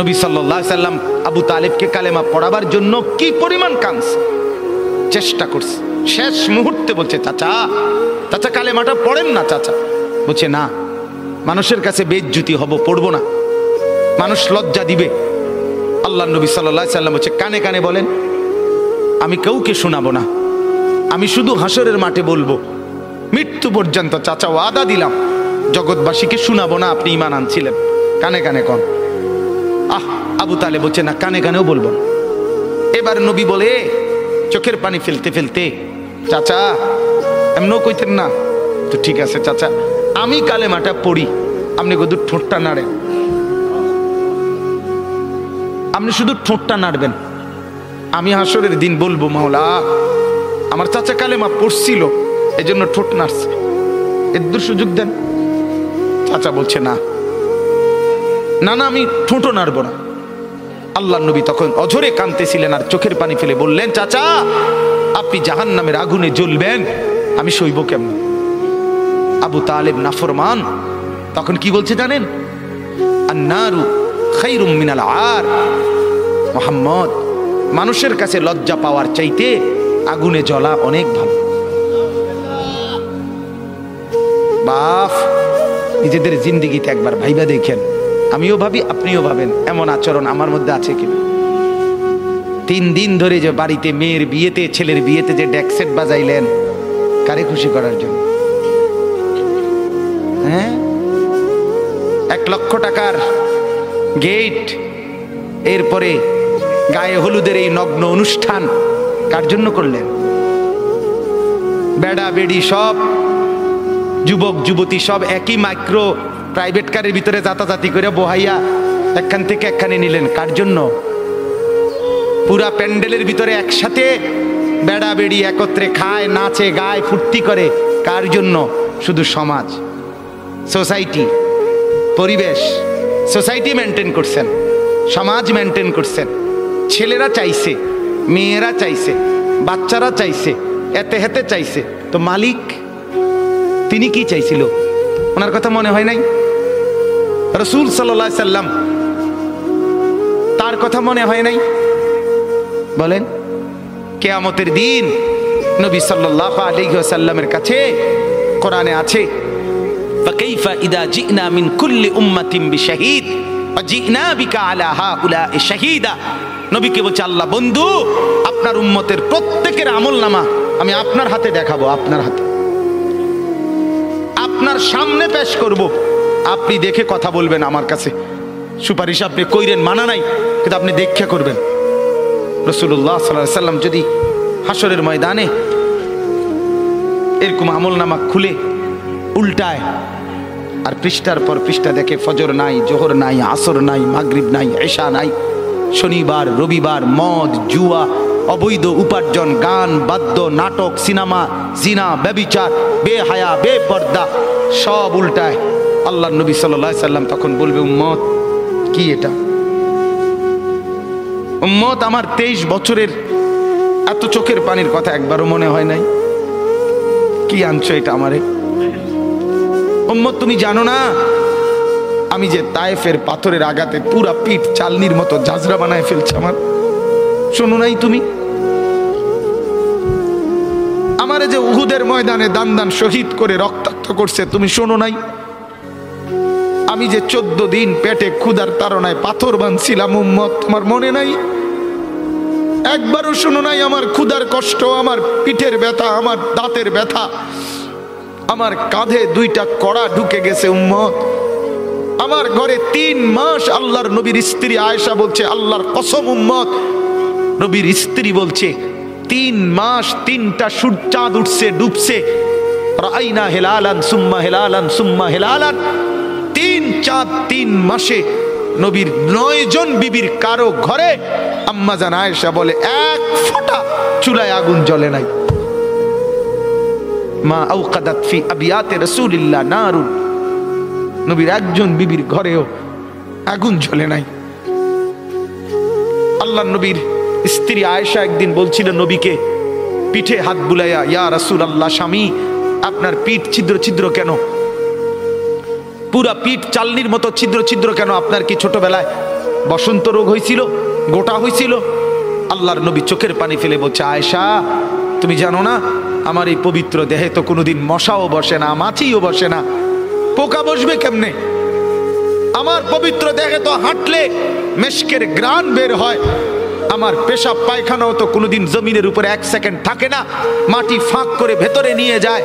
নবী সাল্লাল্লাহু আলাইহি সাল্লাম আবু তালেবকে কালেমা পড়াবার জন্য কি পরিমাণ কাঁদছে, চেষ্টা করছে। শেষ মুহূর্তে বলছে, চাচা চাচা কালেমাটা পড়েন না চাচা। বলছে না, মানুষের কাছে বেইজ্জতি হব, পড়বো না, মানুষ লজ্জা দিবে। আল্লাহ নবী সাল্লাল্লাহু আলাইহি সাল্লাম বলছে, কানে কানে বলেন, আমি কাউকে শোনাবো না, আমি শুধু হাসরের মাঠে বলবো, মৃত্যু পর্যন্ত চাচা ওয়াদা দিলাম জগৎবাসীকে শোনাবো না আপনি ঈমান আনছিলেন, কানে কানে কন। আবু তালেব বলছে না, কানে কানেও বলবো না। এবার নবী বলে চোখের পানি ফেলতে ফেলতে, চাচা এমনও কইতেন না তো, ঠিক আছে চাচা আমি কালেমাটা পড়ি, আপনি শুধু ঠোঁটটা নাড়েন, আপনি শুধু ঠোঁটটা নাড়বেন, আমি হাসরের দিন বলবো মাওলা আমার চাচা কালেমা পড়ছিল এজন্য ঠোঁট নাড়ছে, এর সুযোগ দেন। চাচা বলছে না না না, আমি ঠোঁটও নাড়বো না। আল্লাহ নবী তখন অঝরে কাঁদতেছিলেন আর চোখের পানি ফেলে বললেন, চাচা আপনি জাহান্নামের আগুনে জ্বলবেন, আমি সইব কেমন? আবু তালেব নাফরমান তখন কি বলছে জানেন? আন্নারু খায়রুম মিনাল আর। মুহাম্মদ, মানুষের কাছে লজ্জা পাওয়ার চাইতে আগুনে জ্বলা অনেক ভালো। বাপ, নিজেদের জিন্দেগিতে একবার ভাইবা দেখেন, আমিও ভাবি আপনিও ভাবেন এমন আচরণ আমার মধ্যে আছে কিনা। 3 দিন ধরে যে বাড়িতে মেয়ের বিয়েতে ছেলের বিয়েতে যে ডেকসেট বাজাইলেন, কারে খুশি করার জন্য? হ্যাঁ, 1 লক্ষ টাকার গেট, এরপরে গায়ে হলুদের এই নগ্ন অনুষ্ঠান কার জন্য করলেন? বেড়া বেড়ি সব যুবক যুবতী সব একই মাইক্রো প্রাইভেট কারের ভিতরে যাতাযাতি করে বহাইয়া একখান থেকে একখানে নিলেন, কার জন্য? পুরা প্যান্ডেলের ভিতরে একসাথে বেড়া বেড়ি একত্রে খায়, নাচে, গায়, ফুর্তি করে, কার জন্য? শুধু সমাজ, সোসাইটি, পরিবেশ, সোসাইটি মেনটেন করছেন, সমাজ মেনটেন করছেন। ছেলেরা চাইছে, মেয়েরা চাইছে, বাচ্চারা চাইছে, এতে হেতে চাইছে, তো মালিক তিনি কি চাইছিল? ওনার কথা মনে হয় নাই? রাসূল সাল্লাল্লাহু আলাইহি সাল্লাম তার কথা মনে হয় নাই? বলেন, কিয়ামতের দিন নবী সাল্লাল্লাহু আলাইহি ওয়াসাল্লামের কাছে কোরআনে আছে, ফাকাইফা ইদা জিনা মিন কুল্লি উম্মাতিন বিশাহিদ ওয়া জিনা বিকা আলা হাউলা'i শাহীদা। নবীকে বলছে আল্লাহ, বন্ধু আপনার উম্মতের প্রত্যেকের আমলনামা আমি আপনার হাতে দেখাবো, আপনার হাতে, আপনার সামনে পেশ করব, আপনি দেখে কথা বলবেন আমার কাছে। সুপারিশ আপনি কইরেন, মানা নাই, কিন্তু আপনি দেখে করবেন। রাসূলুল্লাহ সাল্লাল্লাহু আলাইহি সাল্লাম যদি হাসরের ময়দানে এরকম আমলনামা খুলে উল্টায় আর পৃষ্ঠার পর পৃষ্ঠা দেখে ফজর নাই, জোহর নাই, আসর নাই, মাগরিব নাই, এশা নাই, শনিবার রবিবার, মদ জুয়া, অবৈধ উপার্জন, গান বাদ্য, নাটক, সিনেমা, জিনা, ব্যভিচার, বেহায়া, বেপর্দা সব উল্টায়। আল্লাহ নবী সাল্লাল্লাহু আলাইহি সাল্লাম তখন বলবে, উম্মত কি এটা? উম্মত আমার 23 বছরের এত চোখের পানির কথা একবারও মনে হয় নাই? কি আনছো এটা আমারে? উম্মত তুমি জানো না আমি যে তায়েফের পাথরের আঘাতে পুরা পিঠ চালনির মতো ঝাঁঝরা বানায় ফেলছে আমার? শোনো নাই তুমি? আমারে যে উহুদের ময়দানে দান দান শহীদ করে রক্তাক্ত করছে, তুমি শোনো নাই? আমি যে 14 দিন পেটে ক্ষুধার তাড়নায় পাথর বাঁধছিলাম, উম্মত তোমার মনে নাই? একবারও শোনো নাই আমার ক্ষুধার কষ্ট, আমার পিঠের ব্যথা, আমার দাঁতের ব্যথা, আমার কাঁধে 2টা কড়া ঢুকে গেছে উম্মত। আমার ঘরে 3 মাস আল্লাহর নবীর স্ত্রী আয়েশা বলছে, আল্লাহর কসম উম্মত, নবীর স্ত্রী বলছে 3 মাস 3টা চাঁদ উঠছে ডুবছে, রাইনা হেলালান সুম্মা হেলালান সুম্মা হেলালান, 3 চাঁদ 3 মাসে নবীর 9 জন বিবির কারো ঘরে আম্মা জান আয়েশা বলে 1 ফোঁটা চুলায় আগুন জ্বলে নাই। মা আওকাদাত ফি আবিয়াতে রাসূলিল্লাহ নারুন, নবীর একজন বিবির ঘরেও আগুন জ্বলে নাই। আল্লাহ নবীর স্ত্রী আয়েশা একদিন বলছিল নবীকে পিঠে হাত বুলাইয়া, ইয়া রাসূলুল্লাহ, স্বামী আপনার পিঠ ছিদ্র ছিদ্র কেন? পুরা পিঠ চালনির মতো ছিদ্র ছিদ্র কেন? আপনার কি ছোটবেলায় বসন্ত রোগ হয়েছিল, গোটা হয়েছিল। আল্লাহর নবী চোখের পানি ফেলে বলছে, আয়েশা তুমি জানো না আমার এই পবিত্র দেহে তো কোনোদিন মশাও বসে না, মাছিও বসে না, পোকা বসবে কেমনে? আমার পবিত্র দেহে তো হাঁটলে মেশকের গ্রান বের হয়, আমার পেশাব পায়খানাও তো কোনোদিন জমিনের উপরে 1 সেকেন্ড থাকে না, মাটি ফাঁক করে ভেতরে নিয়ে যায়,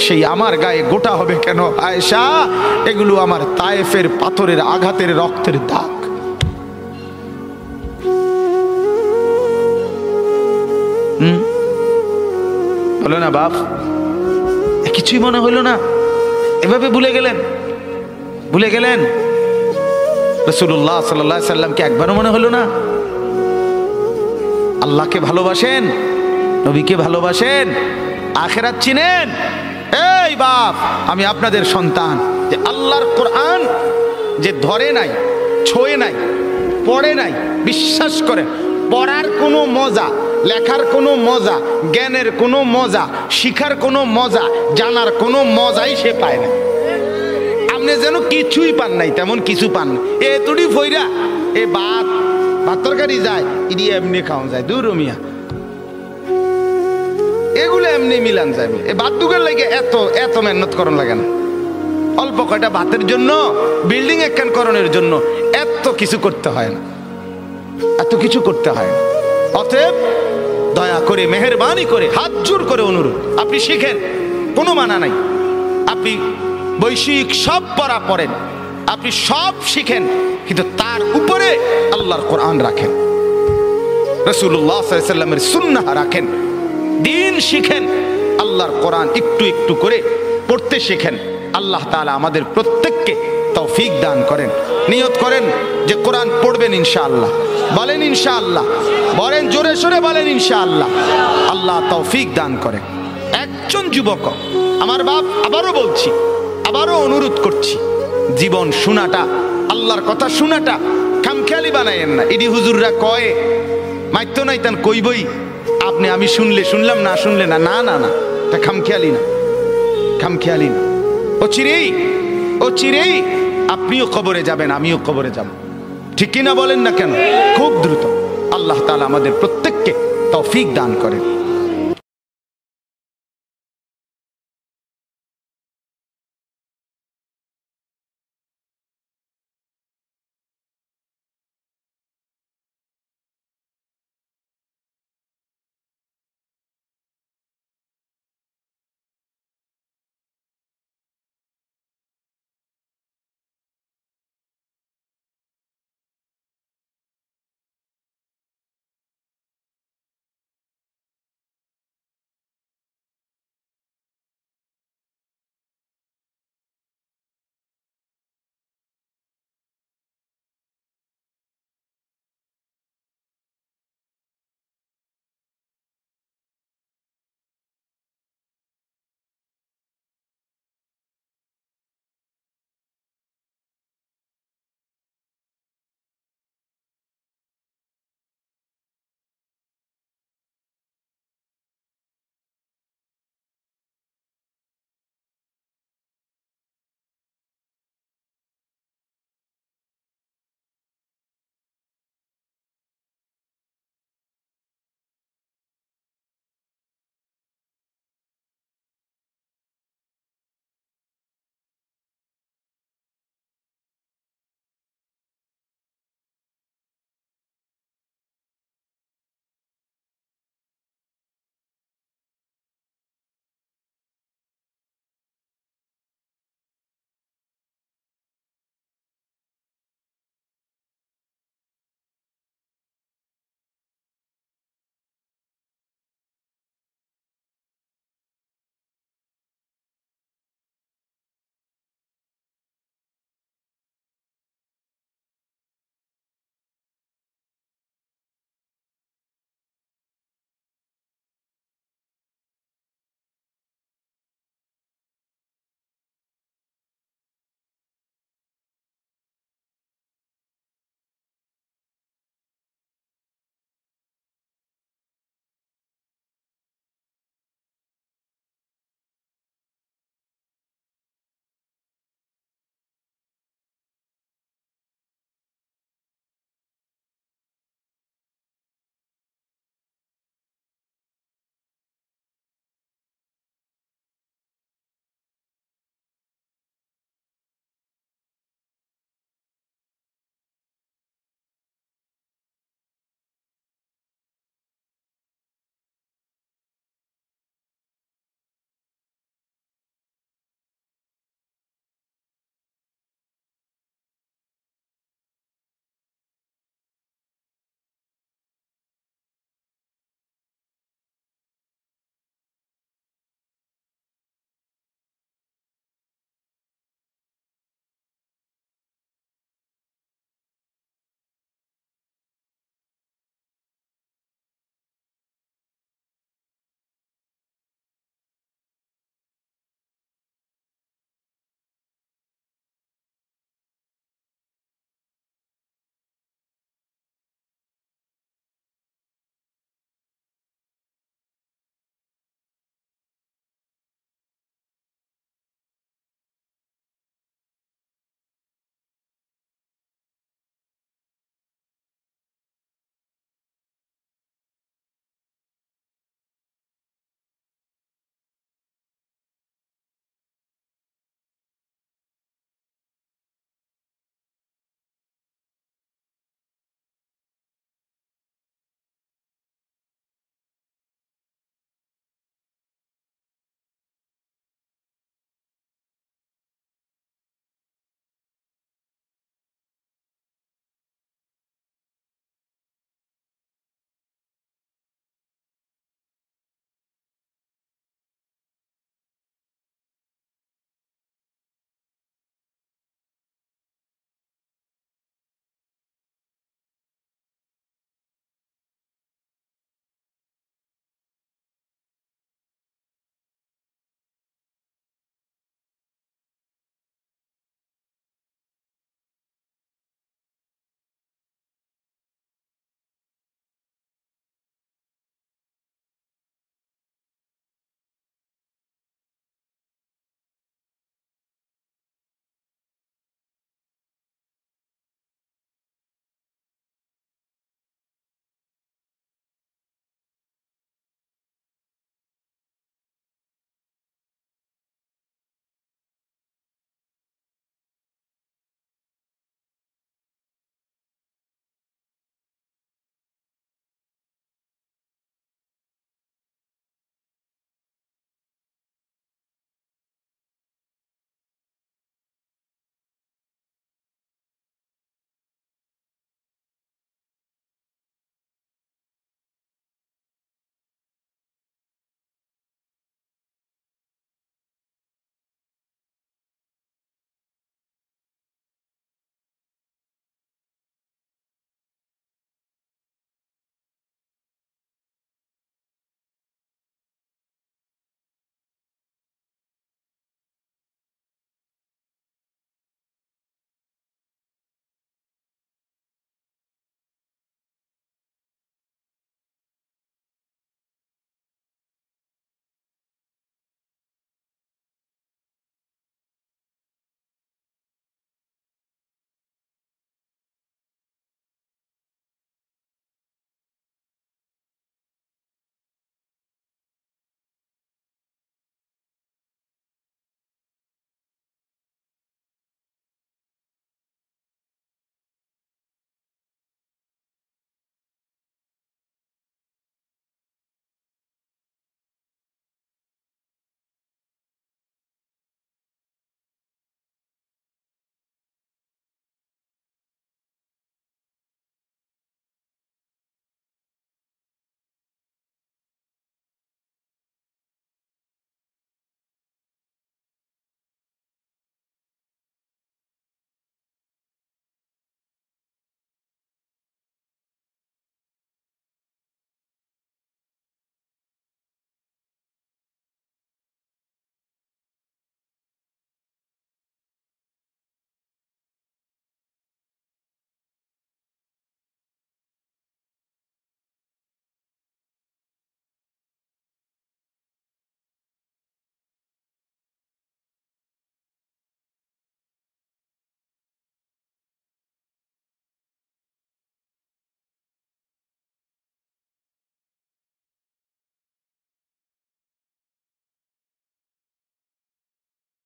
সেই আমার গায়ে গোটা হবে কেন? আয়েশা এগুলো আমার তায়েফের পাথরের আঘাতের রক্তের দাগ। বলো না বাপ, কিছুই মনে হইল না? এভাবে ভুলে গেলেন, ভুলে গেলেন? রাসূলুল্লাহ সাল্লাল্লাহু আলাইহি সাল্লামকে একবারও মনে হলো না? আল্লাহকে ভালোবাসেন, নবীকে ভালোবাসেন, আখিরাত চিনেন? এই বাপ, আমি আপনাদের সন্তান, যে আল্লাহর কোরআন যে ধরে নাই, ছোঁয়ে নাই, পড়ে নাই, বিশ্বাস করে পড়ার কোনো মজা, লেখার কোনো মজা, জ্ঞানের কোনো মজা, শিখার কোনো মজা, জানার কোনো মজাই সে পায় না। আপনি যেন কিছুই পান নাই, তেমন কিছু পান না। এতটি ফইরা এ ভাত তরকারি যায়, ইডি এমনি খাওয়া যায়, দূর মিয়া, এগুলো এমনি মিলান যায়। এ ভাত দুগের লাগে এত এত মেহনত করন লাগে না। অল্প কয়টা ভাতের জন্য, বিল্ডিং একখান করণের জন্য এত কিছু করতে হয় না, এত কিছু করতে হয় না। অতএব দয়া করে, মেহেরবানি করে, হাত জোর করে অনুরোধ, আপনি শিখেন, কোনো মানা নাই। আপনি বৈশ্বিক সব পড়া পড়েন, আপনি সব শিখেন, কিন্তু তার উপরে আল্লাহর কোরআন রাখেন, রাসূলুল্লাহ সাল্লাল্লাহু আলাইহি সাল্লামের সুন্নাহ রাখেন, দিন শিখেন, আল্লাহর কোরআন একটু একটু করে পড়তে শিখেন। আল্লাহ তাআলা আমাদের প্রত্যেককে তৌফিক দান করেন। নিয়ত করেন যে কোরআন পড়বেন ইনশাআল্লাহ, বলেন ইনশাআল্লাহ, বলেন জোরে সোরে বলেন ইনশাআল্লাহ। আল্লাহ তৌফিক দান করেন। একজন যুবক, আমার বাপ, আবারও বলছি, আবারও অনুরোধ করছি, জীবন শোনাটা, আল্লাহর কথা শোনাটা খামখেয়ালি বানায়েন না। ইডি হুজুররা কয় মাইতো নাই তান কইবই, আপনি আমি শুনলে শুনলাম, না শুনলে না, না না না, এটা খামখেয়ালি না, খামখেয়ালি না। ও চিরেই আপনিও কবরে যাবেন, আমিও কবরে যাব, ঠিক কিনা বলেন না কেন? খুব দ্রুত। আল্লাহ তাআলা আমাদের প্রত্যেককে তৌফিক দান করেন।